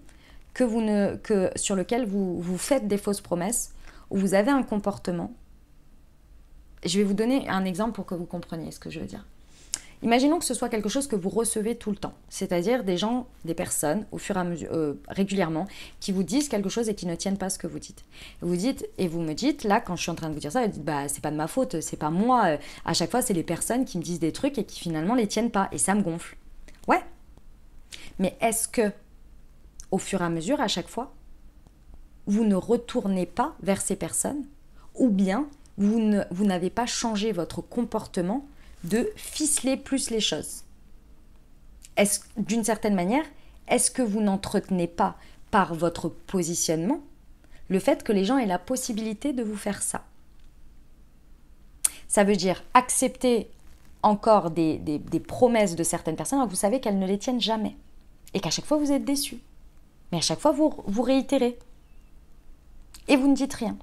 sur lequel vous faites des fausses promesses, ou vous avez un comportement. Je vais vous donner un exemple pour que vous compreniez ce que je veux dire. Imaginons que ce soit quelque chose que vous recevez tout le temps, c'est-à-dire des gens, des personnes, au fur et à mesure, régulièrement, qui vous disent quelque chose et qui ne tiennent pas ce que vous dites. Vous me dites, là, quand je suis en train de vous dire ça, vous dites, bah, c'est pas de ma faute, c'est pas moi. À chaque fois, c'est les personnes qui me disent des trucs et qui finalement les tiennent pas, et ça me gonfle. Ouais. Mais est-ce que, au fur et à mesure, à chaque fois, vous ne retournez pas vers ces personnes, ou bien vous n'avez pas changé votre comportement de ficeler plus les choses. D'une certaine manière, est-ce que vous n'entretenez pas par votre positionnement le fait que les gens aient la possibilité de vous faire ça? Ça veut dire accepter encore des promesses de certaines personnes, alors vous savez qu'elles ne les tiennent jamais et qu'à chaque fois vous êtes déçus. Mais à chaque fois vous réitérez et vous ne dites rien.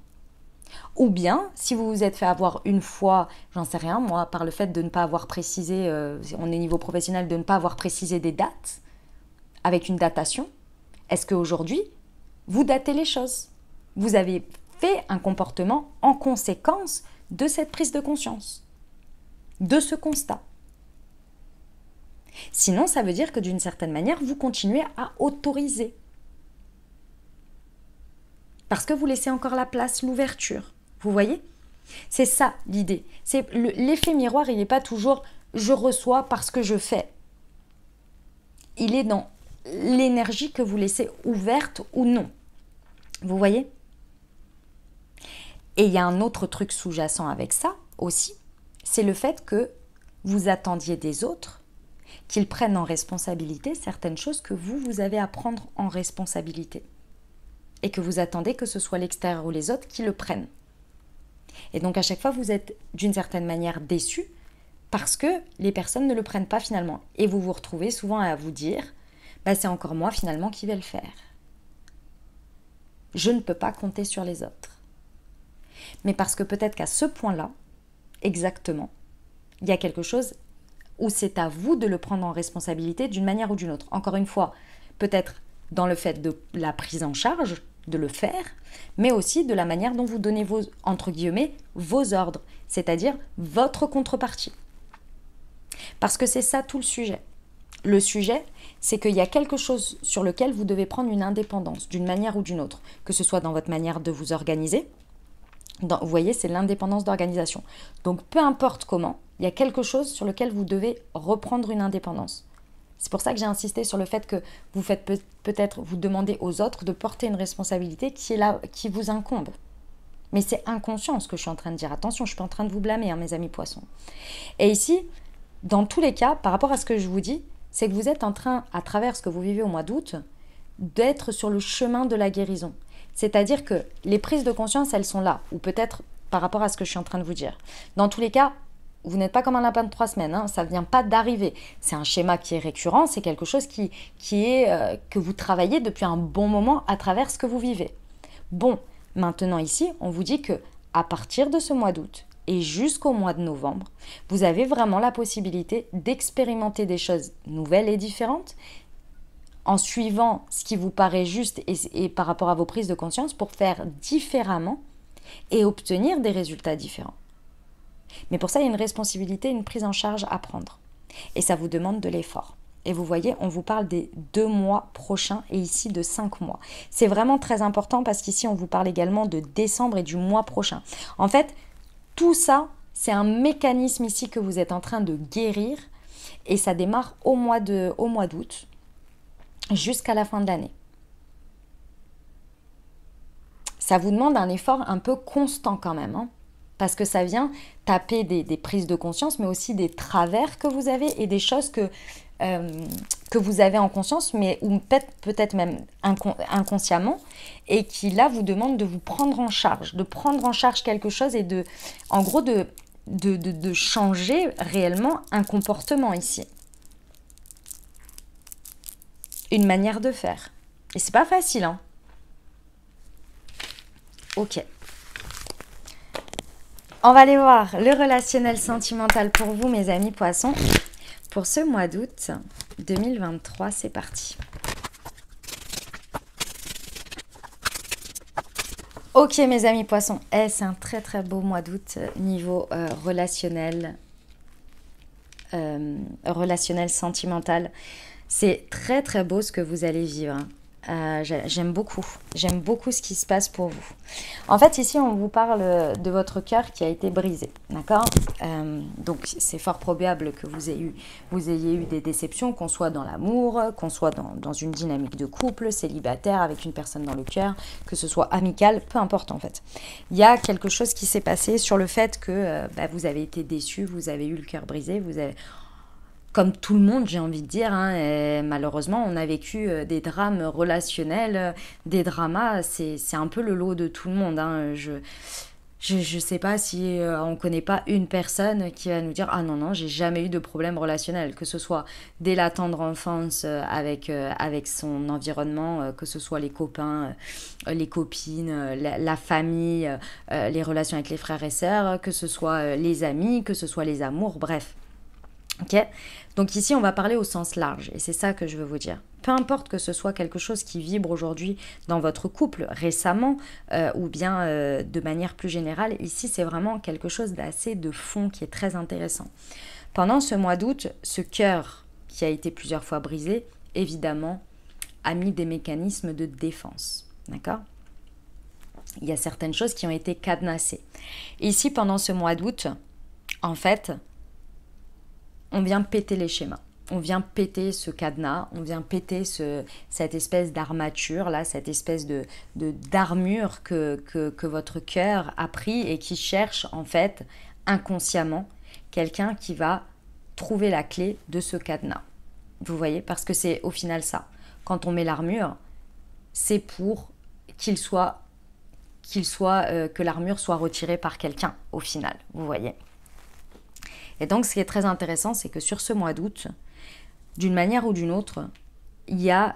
Ou bien, si vous vous êtes fait avoir une fois, j'en sais rien, moi, par le fait de ne pas avoir précisé, on est au niveau professionnel, de ne pas avoir précisé des dates, avec une datation, est-ce qu'aujourd'hui, vous datez les choses? Vous avez fait un comportement en conséquence de cette prise de conscience, de ce constat. Sinon, ça veut dire que d'une certaine manière, vous continuez à autoriser. Parce que vous laissez encore la place, l'ouverture. Vous voyez? C'est ça l'idée. L'effet miroir, il n'est pas toujours « je reçois parce que je fais ». Il est dans l'énergie que vous laissez ouverte ou non. Vous voyez? Et il y a un autre truc sous-jacent avec ça aussi, c'est le fait que vous attendiez des autres qu'ils prennent en responsabilité certaines choses que vous avez à prendre en responsabilité. Et que vous attendez que ce soit l'extérieur ou les autres qui le prennent. Et donc à chaque fois, vous êtes d'une certaine manière déçu parce que les personnes ne le prennent pas finalement. Et vous vous retrouvez souvent à vous dire, bah, c'est encore moi finalement qui vais le faire. Je ne peux pas compter sur les autres. Mais parce que peut-être qu'à ce point-là, exactement, il y a quelque chose où c'est à vous de le prendre en responsabilité d'une manière ou d'une autre. Encore une fois, peut-être dans le fait de la prise en charge, de le faire, mais aussi de la manière dont vous donnez vos, entre guillemets, vos ordres, c'est-à-dire votre contrepartie. Parce que c'est ça tout le sujet. Le sujet, c'est qu'il y a quelque chose sur lequel vous devez prendre une indépendance, d'une manière ou d'une autre, que ce soit dans votre manière de vous organiser. Vous voyez, c'est l'indépendance d'organisation. Donc, peu importe comment, il y a quelque chose sur lequel vous devez reprendre une indépendance. C'est pour ça que j'ai insisté sur le fait que vous faites peut-être vous demander aux autres de porter une responsabilité qui est là, qui vous incombe. Mais c'est inconscient ce que je suis en train de dire. Attention, je ne suis pas en train de vous blâmer, hein, mes amis poissons. Et ici, dans tous les cas, par rapport à ce que je vous dis, c'est que vous êtes en train, à travers ce que vous vivez au mois d'août, d'être sur le chemin de la guérison. C'est-à-dire que les prises de conscience, elles sont là, ou peut-être par rapport à ce que je suis en train de vous dire. Dans tous les cas, vous n'êtes pas comme un lapin de 3 semaines, hein, ça ne vient pas d'arriver. C'est un schéma qui est récurrent, c'est quelque chose que vous travaillez depuis un bon moment à travers ce que vous vivez. Bon, maintenant ici, on vous dit que à partir de ce mois d'août et jusqu'au mois de novembre, vous avez vraiment la possibilité d'expérimenter des choses nouvelles et différentes en suivant ce qui vous paraît juste et par rapport à vos prises de conscience pour faire différemment et obtenir des résultats différents. Mais pour ça, il y a une responsabilité, une prise en charge à prendre. Et ça vous demande de l'effort. Et vous voyez, on vous parle des 2 mois prochains et ici de 5 mois. C'est vraiment très important parce qu'ici, on vous parle également de décembre et du mois prochain. En fait, tout ça, c'est un mécanisme ici que vous êtes en train de guérir et ça démarre au mois d'août jusqu'à la fin de l'année. Ça vous demande un effort un peu constant quand même, hein, parce que ça vient taper des prises de conscience, mais aussi des travers que vous avez et des choses que vous avez en conscience, mais ou peut-être même inconsciemment, et qui là vous demandent de vous prendre en charge, de prendre en charge quelque chose et en gros de changer réellement un comportement ici. Une manière de faire. Et c'est pas facile, hein. Ok. On va aller voir le relationnel sentimental pour vous, mes amis poissons. Pour ce mois d'août 2023, c'est parti. Ok, mes amis poissons. C'est un très très beau mois d'août niveau relationnel sentimental. C'est très très beau ce que vous allez vivre. J'aime beaucoup ce qui se passe pour vous. En fait, ici, on vous parle de votre cœur qui a été brisé, d'accord? Donc, c'est fort probable que vous ayez eu des déceptions, qu'on soit dans l'amour, qu'on soit dans une dynamique de couple, célibataire, avec une personne dans le cœur, que ce soit amical, peu importe en fait. Il y a quelque chose qui s'est passé sur le fait que vous avez été déçu, vous avez eu le cœur brisé, vous avez... Comme tout le monde, j'ai envie de dire, hein, et malheureusement, on a vécu des drames relationnels, des dramas, c'est un peu le lot de tout le monde. Hein. Je sais pas si on connaît pas une personne qui va nous dire « Ah non, non, j'ai jamais eu de problème relationnel », que ce soit dès la tendre enfance avec son environnement, que ce soit les copains, les copines, la famille, les relations avec les frères et sœurs, que ce soit les amis, que ce soit les amours, bref. Ok, donc ici on va parler au sens large et c'est ça que je veux vous dire. Peu importe que ce soit quelque chose qui vibre aujourd'hui dans votre couple récemment ou bien de manière plus générale, ici c'est vraiment quelque chose d'assez de fond qui est très intéressant. Pendant ce mois d'août, ce cœur qui a été plusieurs fois brisé, évidemment, a mis des mécanismes de défense. D'accord ? Il y a certaines choses qui ont été cadenassées. Ici, pendant ce mois d'août, en fait, on vient péter les schémas, on vient péter ce cadenas, on vient péter cette espèce d'armature, là, cette espèce d'armure que votre cœur a pris et qui cherche en fait inconsciemment quelqu'un qui va trouver la clé de ce cadenas. Vous voyez, parce que c'est au final ça. Quand on met l'armure, c'est pour qu'il soit que l'armure soit retirée par quelqu'un au final, vous voyez. Et donc ce qui est très intéressant, c'est que sur ce mois d'août, d'une manière ou d'une autre, il y a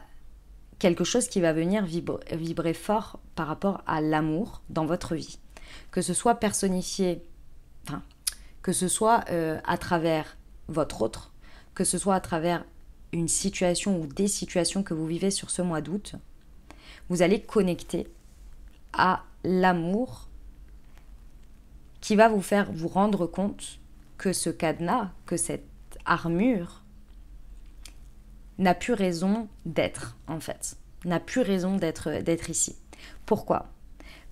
quelque chose qui va venir vibrer fort par rapport à l'amour dans votre vie. Que ce soit personnifié, enfin, que ce soit à travers votre autre, que ce soit à travers une situation ou des situations que vous vivez sur ce mois d'août, vous allez connecter à l'amour qui va vous faire vous rendre compte que ce cadenas, que cette armure n'a plus raison d'être, en fait. N'a plus raison d'être ici. Pourquoi?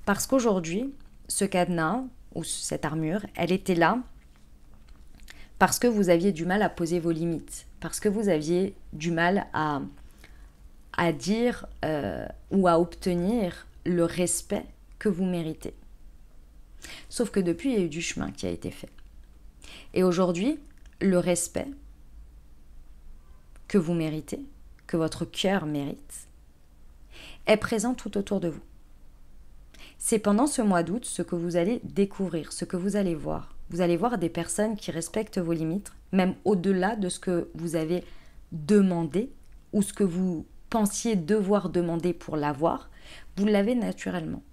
Parce qu'aujourd'hui, ce cadenas ou cette armure, elle était là parce que vous aviez du mal à poser vos limites, parce que vous aviez du mal à dire ou à obtenir le respect que vous méritez. Sauf que depuis, il y a eu du chemin qui a été fait. Et aujourd'hui, le respect que vous méritez, que votre cœur mérite, est présent tout autour de vous. C'est pendant ce mois d'août ce que vous allez découvrir, ce que vous allez voir. Vous allez voir des personnes qui respectent vos limites, même au-delà de ce que vous avez demandé ou ce que vous pensiez devoir demander pour l'avoir, vous l'avez naturellement.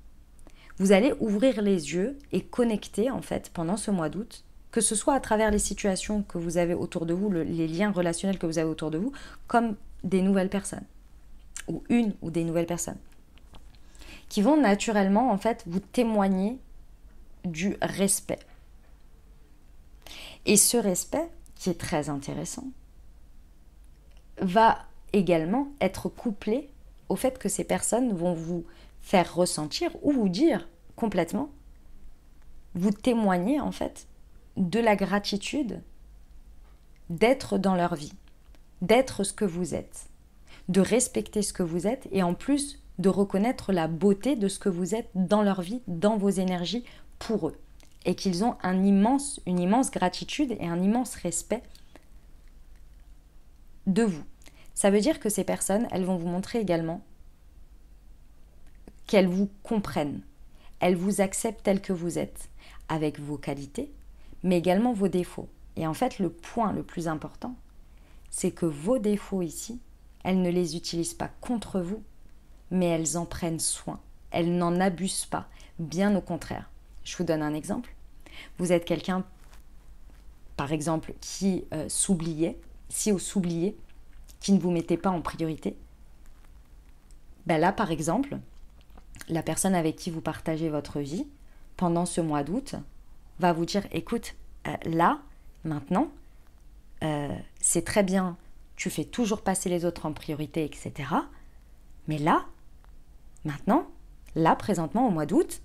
Vous allez ouvrir les yeux et connecter en fait pendant ce mois d'août, que ce soit à travers les situations que vous avez autour de vous, les liens relationnels que vous avez autour de vous, comme des nouvelles personnes, ou une ou des nouvelles personnes, qui vont naturellement en fait vous témoigner du respect. Et ce respect, qui est très intéressant, va également être couplé au fait que ces personnes vont vous faire ressentir ou vous dire complètement, vous témoigner en fait de la gratitude d'être dans leur vie, d'être ce que vous êtes, de respecter ce que vous êtes et en plus de reconnaître la beauté de ce que vous êtes dans leur vie, dans vos énergies pour eux. Et qu'ils ont une immense gratitude et un immense respect de vous. Ça veut dire que ces personnes, elles vont vous montrer également qu'elles vous comprennent. Elles vous acceptent tel que vous êtes, avec vos qualités, mais également vos défauts. Et en fait, le point le plus important, c'est que vos défauts ici, elles ne les utilisent pas contre vous, mais elles en prennent soin. Elles n'en abusent pas, bien au contraire. Je vous donne un exemple. Vous êtes quelqu'un, par exemple, qui s'oubliait, qui ne vous mettait pas en priorité. Ben là, par exemple, la personne avec qui vous partagez votre vie, pendant ce mois d'août, va vous dire, écoute, là, maintenant, c'est très bien, tu fais toujours passer les autres en priorité, etc. Mais là, maintenant, là, présentement, au mois d'août,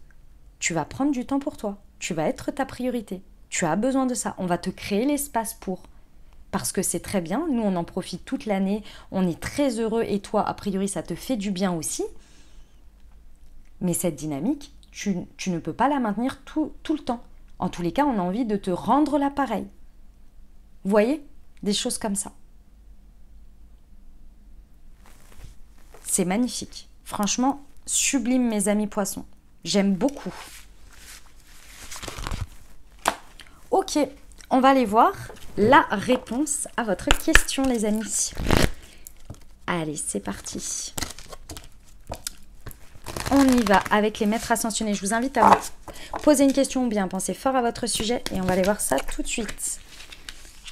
tu vas prendre du temps pour toi. Tu vas être ta priorité. Tu as besoin de ça. On va te créer l'espace pour. Parce que c'est très bien. Nous, on en profite toute l'année. On est très heureux. Et toi, a priori, ça te fait du bien aussi. Mais cette dynamique, tu ne peux pas la maintenir tout le temps. En tous les cas, on a envie de te rendre l'appareil. Vous voyez? Des choses comme ça. C'est magnifique. Franchement, sublime, mes amis poissons. J'aime beaucoup. Ok, on va aller voir la réponse à votre question, les amis. Allez, c'est parti. On y va avec les maîtres ascensionnés. Je vous invite à vous poser une question ou bien penser fort à votre sujet et on va aller voir ça tout de suite.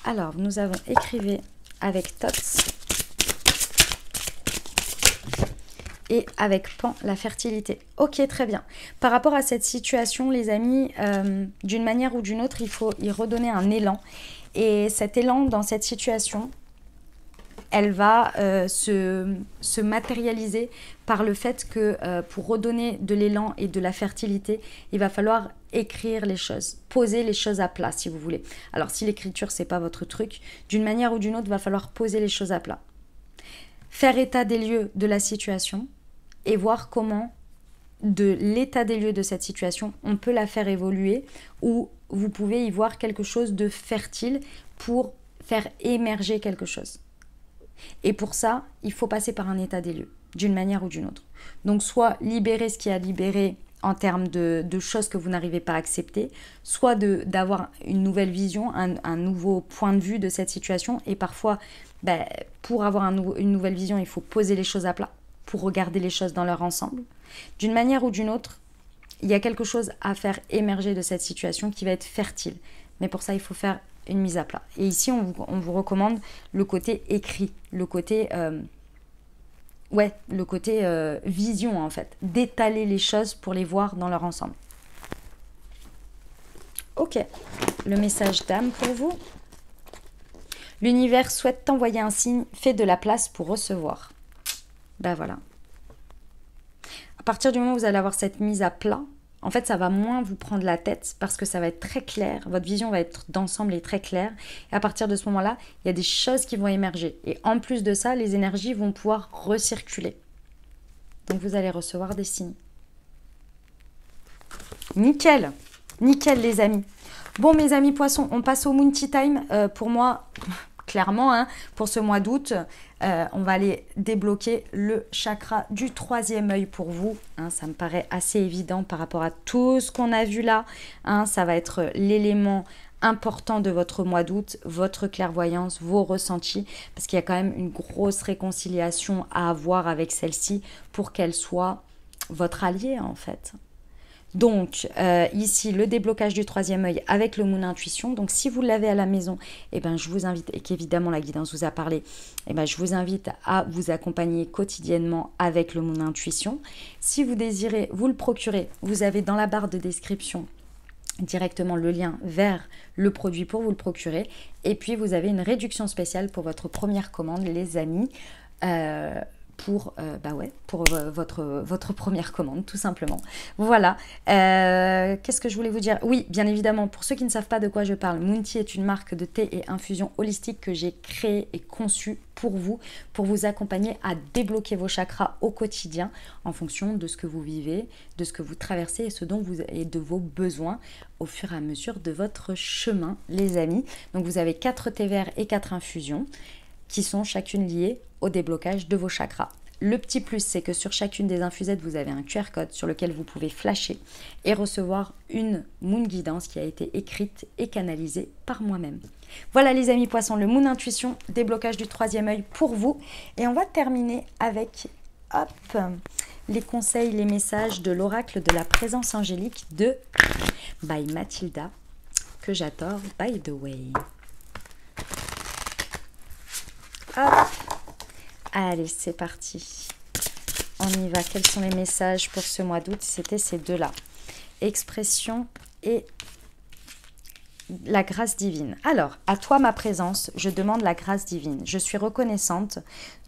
Alors, nous avons écrivé avec Tots et avec Pan, la fertilité. Ok, très bien. Par rapport à cette situation, les amis, d'une manière ou d'une autre, il faut y redonner un élan. Et cet élan dans cette situation, elle va se matérialiser par le fait que pour redonner de l'élan et de la fertilité, il va falloir écrire les choses, poser les choses à plat, si vous voulez. Alors, si l'écriture, c'est pas votre truc, d'une manière ou d'une autre, il va falloir poser les choses à plat. Faire état des lieux de la situation et voir comment, de l'état des lieux de cette situation, on peut la faire évoluer ou vous pouvez y voir quelque chose de fertile pour faire émerger quelque chose. Et pour ça, il faut passer par un état des lieux, d'une manière ou d'une autre. Donc, soit libérer ce qui a libéré en termes de choses que vous n'arrivez pas à accepter, soit d'avoir une nouvelle vision, un nouveau point de vue de cette situation. Et parfois, ben, pour avoir une nouvelle vision, il faut poser les choses à plat, pour regarder les choses dans leur ensemble. D'une manière ou d'une autre, il y a quelque chose à faire émerger de cette situation qui va être fertile. Mais pour ça, il faut faire une mise à plat. Et ici, on vous recommande le côté écrit, le côté... le côté vision en fait, d'étaler les choses pour les voir dans leur ensemble. Ok, le message d'âme pour vous. L'univers souhaite t'envoyer un signe, fais de la place pour recevoir. Ben voilà. À partir du moment où vous allez avoir cette mise à plat, en fait, ça va moins vous prendre la tête parce que ça va être très clair. Votre vision va être d'ensemble et très claire. Et à partir de ce moment-là, il y a des choses qui vont émerger. Et en plus de ça, les énergies vont pouvoir recirculer. Donc, vous allez recevoir des signes. Nickel. Nickel, les amis. Bon, mes amis poissons, on passe au Moon Tea Time. Pour moi, clairement, hein, pour ce mois d'août, on va aller débloquer le chakra du 3e œil pour vous. Hein, ça me paraît assez évident par rapport à tout ce qu'on a vu là. Hein, ça va être l'élément important de votre mois d'août, votre clairvoyance, vos ressentis, parce qu'il y a quand même une grosse réconciliation à avoir avec celle-ci pour qu'elle soit votre alliée en fait. Donc, ici, le déblocage du 3e œil avec le Moon Intuition. Donc, si vous l'avez à la maison, eh ben, je vous invite, et qu'évidemment la guidance vous a parlé, eh ben, je vous invite à vous accompagner quotidiennement avec le Moon Intuition. Si vous désirez vous le procurer, vous avez dans la barre de description directement le lien vers le produit pour vous le procurer. Et puis, vous avez une réduction spéciale pour votre première commande, les amis. Pour votre première commande, tout simplement. Voilà. Qu'est-ce que je voulais vous dire? Oui, bien évidemment, pour ceux qui ne savent pas de quoi je parle, Moon Tea est une marque de thé et infusion holistique que j'ai créée et conçue pour vous accompagner à débloquer vos chakras au quotidien en fonction de ce que vous vivez, de ce que vous traversez et ce dont vous et de vos besoins au fur et à mesure de votre chemin, les amis. Donc, vous avez 4 thés verts et 4 infusions qui sont chacune liées au déblocage de vos chakras. Le petit plus, c'est que sur chacune des infusettes, vous avez un QR code sur lequel vous pouvez flasher et recevoir une Moon Guidance qui a été écrite et canalisée par moi-même. Voilà les amis poissons, le Moon Intuition, déblocage du 3e œil pour vous. Et on va terminer avec les conseils, les messages de l'oracle de la présence angélique de by Mathilda, que j'adore, by the way. Hop. Allez, c'est parti. On y va. Quels sont les messages pour ce mois d'août? C'était ces deux-là. Expression et la grâce divine. Alors, à toi ma présence, je demande la grâce divine. Je suis reconnaissant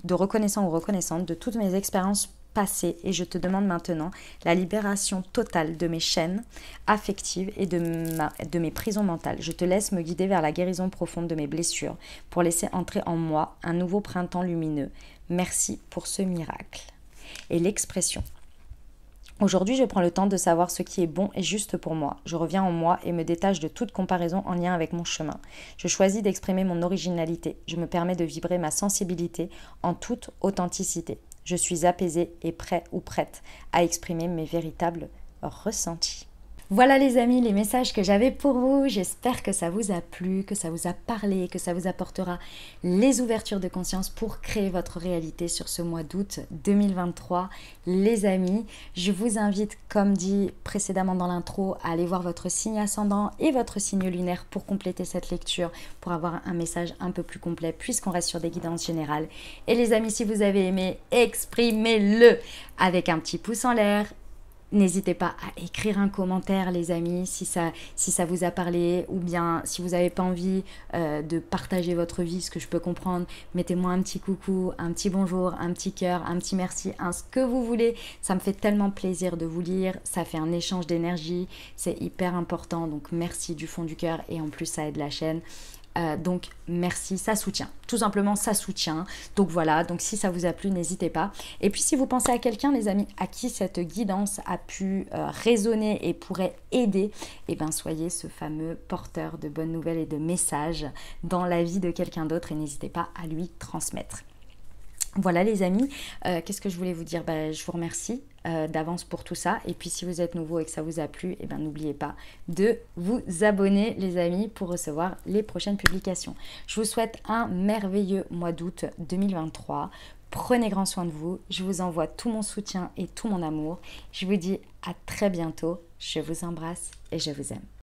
ou reconnaissante de toutes mes expériences passées et je te demande maintenant la libération totale de mes chaînes affectives et de mes prisons mentales. Je te laisse me guider vers la guérison profonde de mes blessures pour laisser entrer en moi un nouveau printemps lumineux. Merci pour ce miracle. Et l'expression. Aujourd'hui, je prends le temps de savoir ce qui est bon et juste pour moi. Je reviens en moi et me détache de toute comparaison en lien avec mon chemin. Je choisis d'exprimer mon originalité. Je me permets de vibrer ma sensibilité en toute authenticité. Je suis apaisée et prêt ou prête à exprimer mes véritables ressentis. Voilà les amis, les messages que j'avais pour vous. J'espère que ça vous a plu, que ça vous a parlé, que ça vous apportera les ouvertures de conscience pour créer votre réalité sur ce mois d'août 2023. Les amis, je vous invite, comme dit précédemment dans l'intro, à aller voir votre signe ascendant et votre signe lunaire pour compléter cette lecture, pour avoir un message un peu plus complet, puisqu'on reste sur des guidances générales. Et les amis, si vous avez aimé, exprimez-le avec un petit pouce en l'air. N'hésitez pas à écrire un commentaire les amis si ça vous a parlé, ou bien si vous n'avez pas envie de partager votre vie, ce que je peux comprendre, mettez-moi un petit coucou, un petit bonjour, un petit cœur, un petit merci, ce que vous voulez. Ça me fait tellement plaisir de vous lire, ça fait un échange d'énergie, c'est hyper important, donc merci du fond du cœur et en plus ça aide la chaîne. Donc merci, ça soutient, tout simplement ça soutient. Donc voilà, donc si ça vous a plu, n'hésitez pas. Et puis si vous pensez à quelqu'un les amis à qui cette guidance a pu résonner et pourrait aider, eh bien soyez ce fameux porteur de bonnes nouvelles et de messages dans la vie de quelqu'un d'autre et n'hésitez pas à lui transmettre. Voilà les amis, qu'est-ce que je voulais vous dire? Je vous remercie d'avance pour tout ça. Et puis si vous êtes nouveau et que ça vous a plu, n'oubliez pas de vous abonner les amis pour recevoir les prochaines publications. Je vous souhaite un merveilleux mois d'août 2023. Prenez grand soin de vous. Je vous envoie tout mon soutien et tout mon amour. Je vous dis à très bientôt. Je vous embrasse et je vous aime.